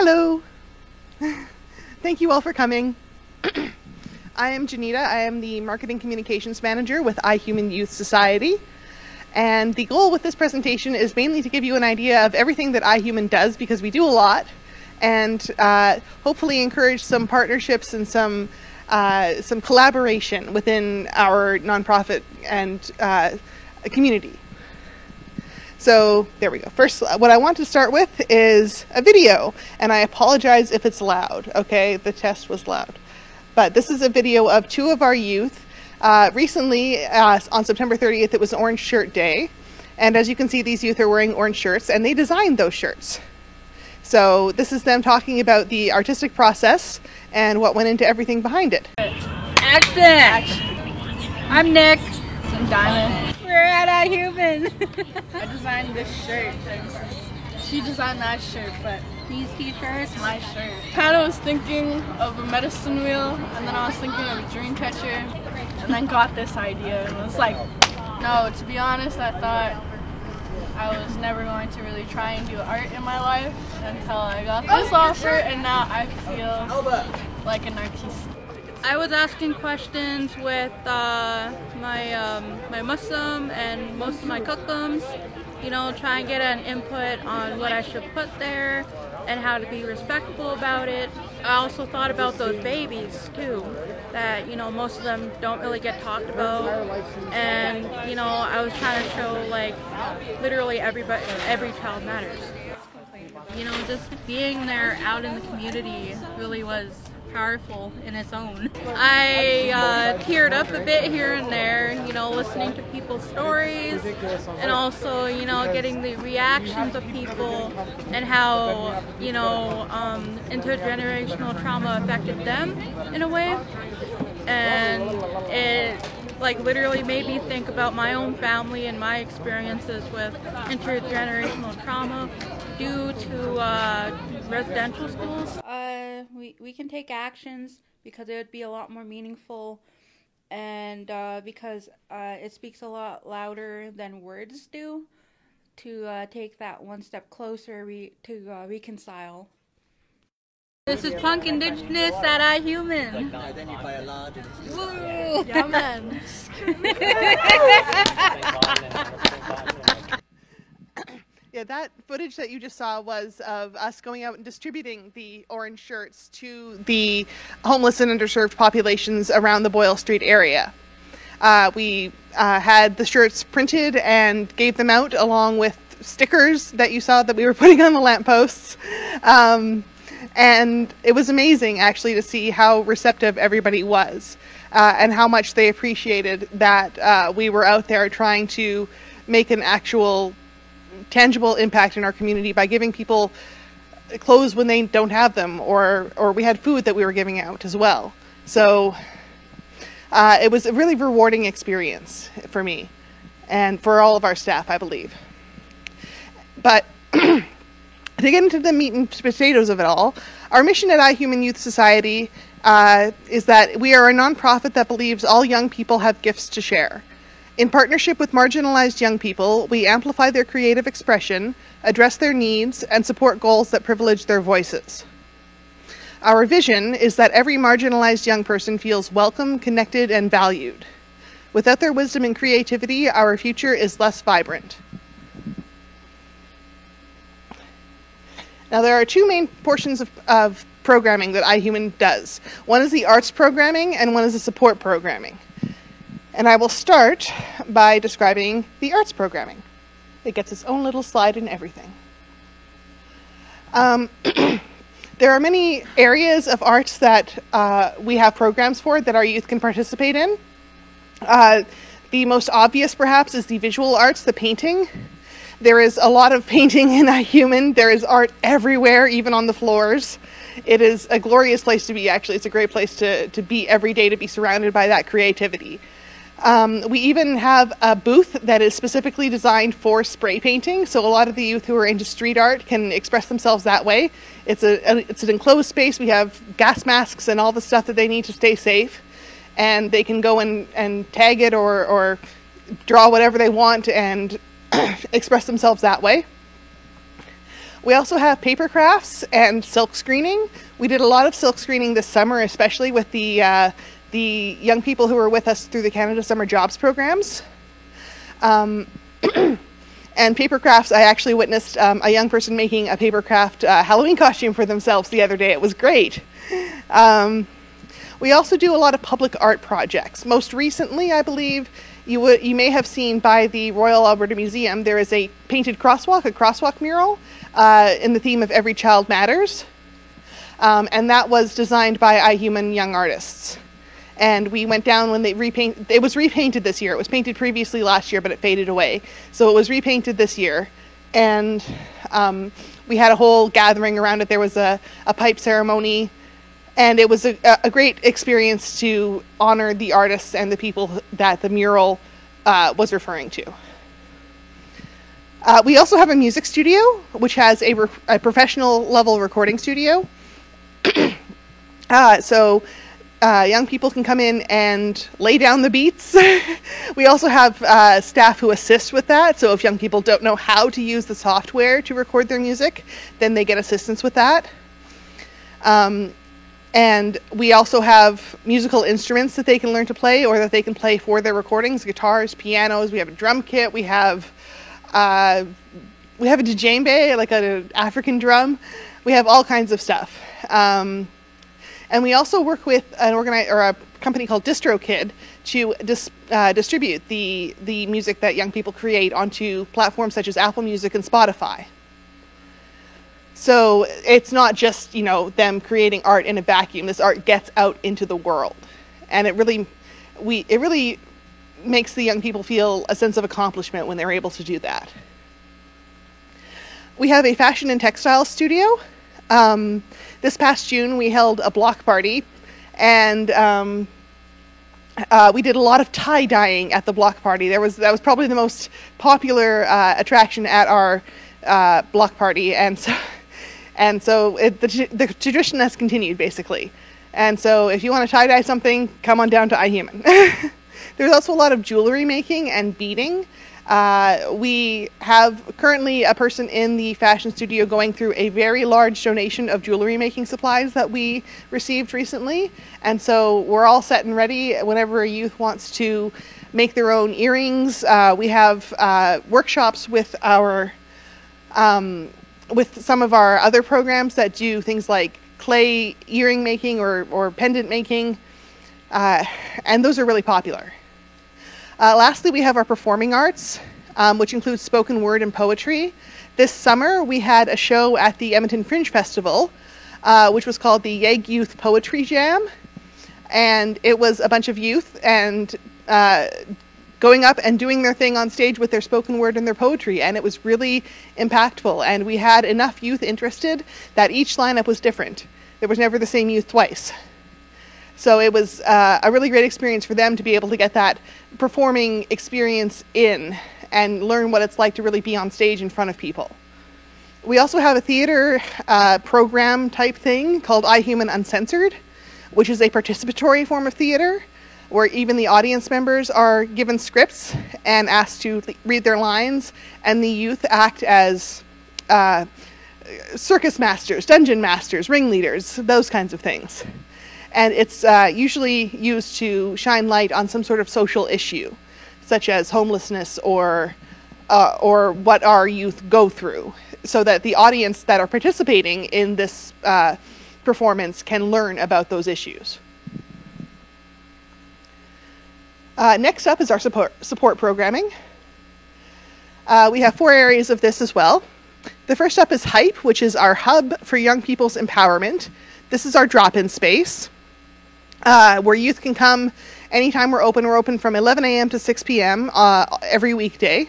Hello. Thank you all for coming. I am Janita. I am the Marketing Communications Manager with iHuman Youth Society. And the goal with this presentation is mainly to give you an idea of everything that iHuman does, because we do a lot, and hopefully encourage some partnerships and some collaboration within our nonprofit and community. So there we go. First, what I want to start with is a video, and I apologize if it's loud, okay? The test was loud. But this is a video of two of our youth. Recently, on September 30th, it was Orange Shirt Day, and as you can see, these youth are wearing orange shirts, and they designed those shirts. So this is them talking about the artistic process and what went into everything behind it. Action! I'm Nick. I'm Diamond. We're at iHuman. I designed this shirt. She designed that shirt, but These t-shirts, my shirt. Kind of was thinking of a medicine wheel, and then I was thinking of a dream catcher, and then got this idea. And it was like, no, to be honest, I thought I was never going to really try and do art in my life until I got this offer, and now I feel like an artiste. I was asking questions with my Muslim and most of my cookums, you know, try and get an input on what I should put there and how to be respectful about it. I also thought about those babies too, that, you know, most of them don't really get talked about, and, you know, I was trying to show, like, literally every child matters. You know, just being there out in the community really was powerful in its own. I teared up a bit here and there, you know, listening to people's stories, and also, you know, getting the reactions of people and how, you know, intergenerational trauma affected them in a way. And it, like, literally made me think about my own family and my experiences with intergenerational trauma due to residential schools. We can take actions because it would be a lot more meaningful, and because it speaks a lot louder than words do, to take that one step closer to reconcile. This is Punk Indigenous at iHuman. Identify a large and Woo! Yeah, man. Yeah, that footage that you just saw was of us going out and distributing the orange shirts to the homeless and underserved populations around the Boyle Street area. We had the shirts printed and gave them out along with stickers that you saw that we were putting on the lampposts. And it was amazing, actually, to see how receptive everybody was, and how much they appreciated that we were out there trying to make an actual tangible impact in our community by giving people clothes when they don't have them, or we had food that we were giving out as well. So it was a really rewarding experience for me and for all of our staff, I believe. But to get into the meat and potatoes of it all, our mission at iHuman Youth Society is that we are a nonprofit that believes all young people have gifts to share. In partnership with marginalized young people, we amplify their creative expression, address their needs, and support goals that privilege their voices. Our vision is that every marginalized young person feels welcome, connected, and valued. Without their wisdom and creativity, our future is less vibrant. Now, there are two main portions of programming that iHuman does. One is the arts programming, and one is the support programming. And I will start by describing the arts programming. It gets its own little slide and everything. There are many areas of arts that we have programs for that our youth can participate in. The most obvious, perhaps, is the visual arts, the painting. There is a lot of painting in iHuman. There is art everywhere, even on the floors. It is a glorious place to be, actually. It's a great place to be every day, to be surrounded by that creativity. We even have a booth that is specifically designed for spray painting, so a lot of the youth who are into street art can express themselves that way. It's an enclosed space. We have gas masks and all the stuff that they need to stay safe, and they can go and tag it or draw whatever they want and express themselves that way. We also have paper crafts and silk screening. We did a lot of silk screening this summer, especially with the young people who were with us through the Canada Summer Jobs programs. And paper crafts, I actually witnessed a young person making a paper craft Halloween costume for themselves the other day. It was great. We also do a lot of public art projects. Most recently, I believe, you may have seen by the Royal Alberta Museum, there is a painted crosswalk, a crosswalk mural, in the theme of Every Child Matters. And that was designed by iHuman young artists. And we went down when they it was repainted this year. It was painted previously last year, but it faded away. So it was repainted this year. And we had a whole gathering around it. There was a pipe ceremony. And it was a great experience to honor the artists and the people that the mural was referring to. We also have a music studio, which has a professional level recording studio. Young people can come in and lay down the beats. We also have staff who assist with that. So if young people don't know how to use the software to record their music, then they get assistance with that. And we also have musical instruments that they can learn to play or that they can play for their recordings, guitars, pianos. We have a drum kit. We have a djembe, like an African drum. We have all kinds of stuff. And we also work with a company called DistroKid to distribute the music that young people create onto platforms such as Apple Music and Spotify. So it's not just, them creating art in a vacuum. This art gets out into the world. And it really makes the young people feel a sense of accomplishment when they're able to do that. We have a fashion and textile studio. This past June, we held a block party, and we did a lot of tie-dyeing at the block party. That was probably the most popular attraction at our block party, and so the tradition has continued, basically. And so if you want to tie-dye something, come on down to iHuman. There's also a lot of jewelry making and beading. We have currently a person in the fashion studio going through a very large donation of jewelry making supplies that we received recently. And so we're all set and ready whenever a youth wants to make their own earrings. We have workshops with with some of our other programs that do things like clay earring making or pendant making. And those are really popular. Lastly, we have our performing arts, which includes spoken word and poetry. This summer, we had a show at the Edmonton Fringe Festival, which was called the Yeg Youth Poetry Jam. And it was a bunch of youth and going up and doing their thing on stage with their spoken word and their poetry. And it was really impactful. And we had enough youth interested that each lineup was different. There was never the same youth twice. So it was a really great experience for them to be able to get that performing experience in and learn what it's like to really be on stage in front of people. We also have a theater program type thing called iHuman Uncensored, which is a participatory form of theater where even the audience members are given scripts and asked to read their lines, and the youth act as circus masters, dungeon masters, ringleaders, those kinds of things. And it's usually used to shine light on some sort of social issue, such as homelessness or what our youth go through, so that the audience that are participating in this performance can learn about those issues. Next up is our support programming. We have 4 areas of this as well. The first up is HYPE, which is our hub for young people's empowerment. This is our drop-in space, where youth can come anytime we're open. We're open from 11 a.m. to 6 p.m. Every weekday.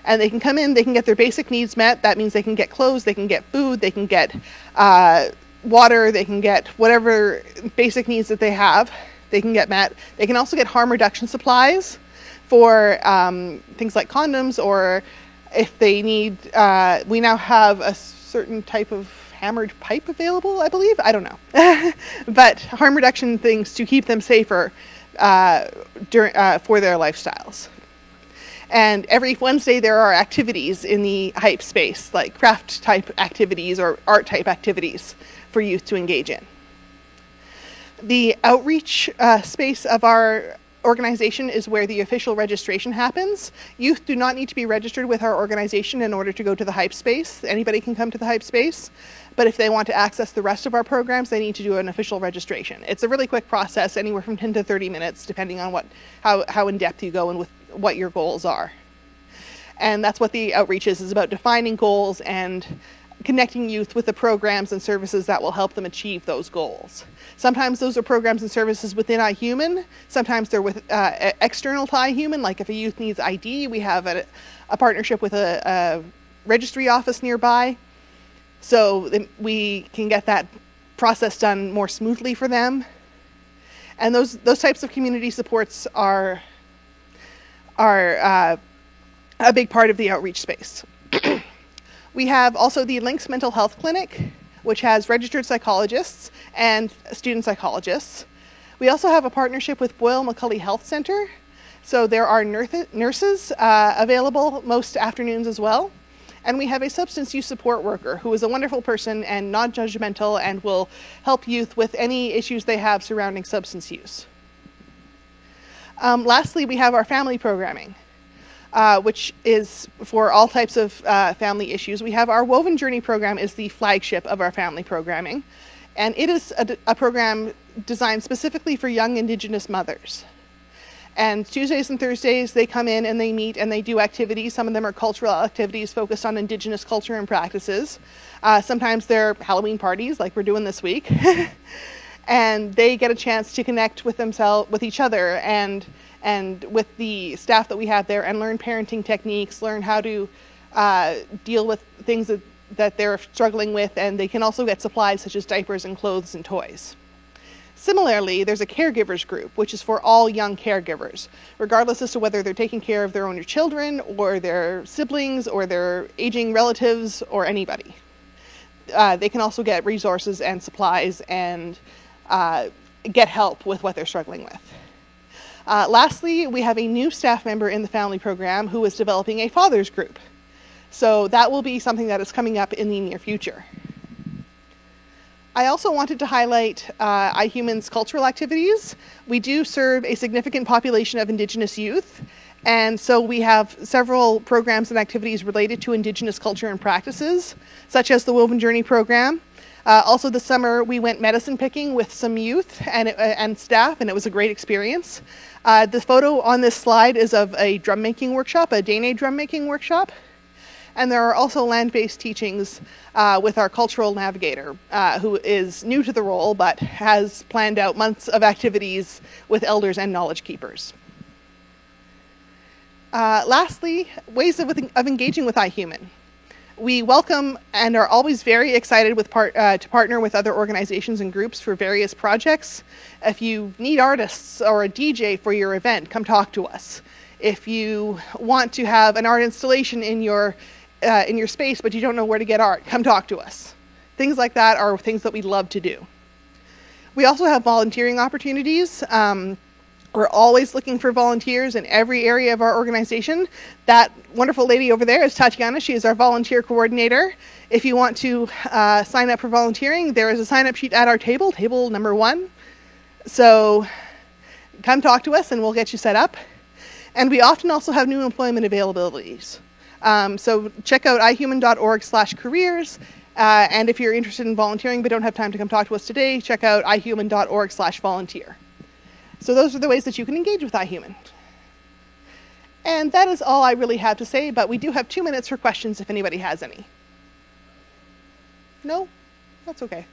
And they can come in, they can get their basic needs met. That means they can get clothes, they can get food, they can get water, they can get whatever basic needs that they have, they can get met. They can also get harm reduction supplies for things like condoms, or if they need, we now have a certain type of hammered pipe available, I believe. I don't know. But harm reduction things to keep them safer for their lifestyles. And every Wednesday there are activities in the hype space, like craft type activities or art type activities for youth to engage in. The outreach space of our organization is where the official registration happens. Youth do not need to be registered with our organization in order to go to the hype space. Anybody can come to the hype space, but if they want to access the rest of our programs, they need to do an official registration. It's a really quick process, anywhere from 10 to 30 minutes, depending on how in depth you go and with what your goals are. And that's what the outreach is about defining goals and connecting youth with the programs and services that will help them achieve those goals. Sometimes those are programs and services within iHuman. Sometimes they're with external to iHuman, like if a youth needs ID, we have a partnership with a registry office nearby, so we can get that process done more smoothly for them. And those types of community supports are a big part of the outreach space. We have also the Links Mental Health Clinic, which has registered psychologists and student psychologists. We also have a partnership with Boyle McCulley Health Center, so there are nurses available most afternoons as well. And we have a substance use support worker who is a wonderful person and non-judgmental and will help youth with any issues they have surrounding substance use. Lastly, we have our family programming, which is for all types of family issues. We have our Woven Journey program is the flagship of our family programming, and it is a program designed specifically for young Indigenous mothers. And Tuesdays and Thursdays, they come in and they meet and they do activities. Some of them are cultural activities focused on Indigenous culture and practices. Sometimes they're Halloween parties, like we're doing this week. And they get a chance to connect with themselves, with each other, and with the staff that we have there, and learn parenting techniques, learn how to deal with things that they're struggling with, and they can also get supplies such as diapers and clothes and toys. Similarly, there's a caregivers group, which is for all young caregivers, regardless as to whether they're taking care of their own children or their siblings or their aging relatives or anybody. They can also get resources and supplies and get help with what they're struggling with. Lastly, we have a new staff member in the family program who is developing a fathers group. So that will be something that is coming up in the near future. I also wanted to highlight iHuman's cultural activities. We do serve a significant population of Indigenous youth, and so we have several programs and activities related to Indigenous culture and practices, such as the Woven Journey program. Also this summer, we went medicine picking with some youth and staff, and it was a great experience. The photo on this slide is of a drum making workshop, a Dene drum making workshop. And there are also land-based teachings with our cultural navigator, who is new to the role but has planned out months of activities with elders and knowledge keepers. Lastly, ways of engaging with iHuman. We welcome and are always very excited to partner with other organizations and groups for various projects. If you need artists or a DJ for your event, come talk to us. If you want to have an art installation in your space but you don't know where to get art, come talk to us. Things like that are things that we love to do. We also have volunteering opportunities. We're always looking for volunteers in every area of our organization. That wonderful lady over there is Tatiana. She is our volunteer coordinator. If you want to sign up for volunteering, there is a sign-up sheet at our table number 1. So come talk to us and we'll get you set up. And we often also have new employment availabilities. So check out ihuman.org/careers. And if you're interested in volunteering but don't have time to come talk to us today, check out ihuman.org/volunteer. So those are the ways that you can engage with iHuman. And that is all I really have to say, but we do have 2 minutes for questions if anybody has any. No? That's okay.